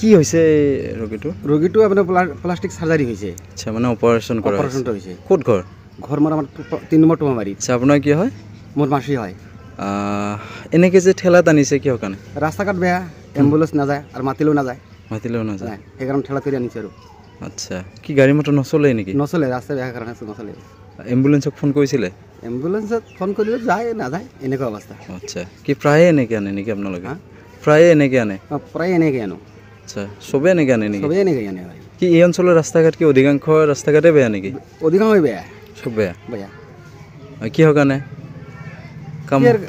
কি হৈছে ৰোগীটো আপোনাৰ প্লাষ্টিক সাৰ্জাৰী হৈছে আচ্ছা মানে অপাৰেশ্যন কৰা অপাৰেশ্যনটো হৈছে ক'ত ঘৰ মোৰ আমাৰ 3 নম্বৰ টুমামাৰী আচ্ছা আপোনাৰ কি হয় মোৰ মাসি হয় এনেকৈ যে ঠেলাত আনিছে কিহৰ কাৰণে ৰাস্তা ঘাট বেয়া এম্বুলেন্স নাযায় আৰু মাতিলেও নাযায় সেইকাৰণে ঠেলা কৰি আনিছে আৰু আচ্ছা কি গাড়ী মটৰ নচলে নেকি নচলে ৰাস্তা বেয়া কাৰণে নচলে এম্বুলেন্সক ফোন কৰিছিলে এম্বুলেন্সত ফোন কৰিলে যায় নাযায় এনেকুৱা অৱস্থা আচ্ছা কি প্ৰায়ে এনেকৈ আনে নেকি আপোনালোকে প্ৰায়ে এনেকৈ আনে প্ৰায় এনেকৈ আনো আচ্ছা চবেই এনেকৈ আনে নেকি চবেই এনেকৈ আনে কি এই অঞ্চলৰ ৰাস্তা ঘাট কি অধিকাংশ ৰাস্তা ঘাটে বেয়া নেকি অধিকাংশ বেয়া চব বেয়া বেয়া কিহৰ কাৰণে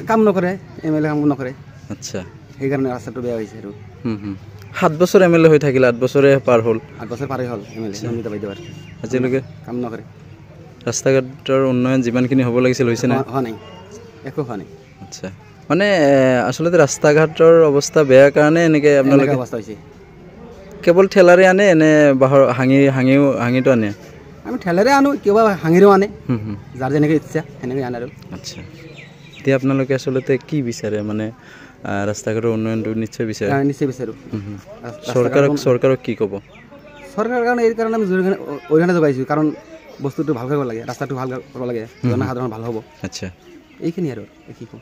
কাম নকৰে MLA কাম নকৰে আচ্ছা সেইকাৰণে ৰাস্তাটো বেয়া হৈছে আৰু 7 বছৰ MLA হৈ থাকিলে 8 বছৰে পাৰ হ'ল 8 বছৰ পাৰ হ'ল MLA নমিতা বাইদেউৰ আজিলৈকে কাম নকৰে ৰাস্তা ঘাটৰ উন্নয়ন যিমানখিনি হ'ব লাগিছিল হৈছে নাই হোৱা নাই একো হোৱা নাই আচ্ছা মানে আচলতে ৰাস্তা ঘাটৰ অৱস্থা বেয়া কাৰণে এনেকৈ আপোনালোকে অৱস্থা হৈছে কেৱল ঠেলাৰে আনে নে বাহৰ হাঙিটো আনে আমি ঠেলাৰে আনো কিবা হাঙিৰেও আনে যাৰ যেনেকৈ ইচ্ছা সেনেকৈ আনে আৰু আচ্ছা এতিয়া আপোনালোকে আচলতে কি বিচাৰে মানে ৰাস্তা ঘাটৰ উন্নয়নটো নিশ্চয় বিচাৰে নিশ্চয় বিচাৰোঁ চৰকাৰক কি ক'ব চৰকাৰৰ কাৰণে এই কাৰণে আমি অৰিহণা যোগাইছোঁ কাৰণ বস্তুটো ভাল কৰিব লাগে ৰাস্তাটো ভাল কৰিব লাগে জনসাধাৰণ ভাল হ'ব আচ্ছা এইখিনি আৰু কি ক'ম